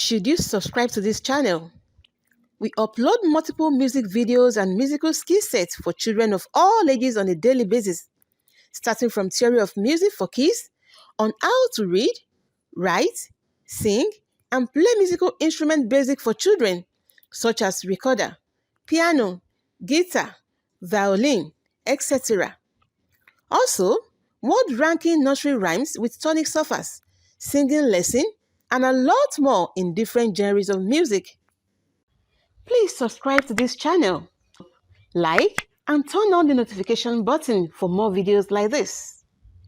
should you subscribe to this channel? We upload multiple music videos and musical skill sets for children of all ages on a daily basis, starting from theory of music for kids on how to read, write, sing, and play musical instrument basic for children, such as recorder, piano, guitar, violin, etc. Also, word-ranking nursery rhymes with tonic-solfas, singing lesson, and a lot more in different genres of music. Please subscribe to this channel, like, and turn on the notification button for more videos like this.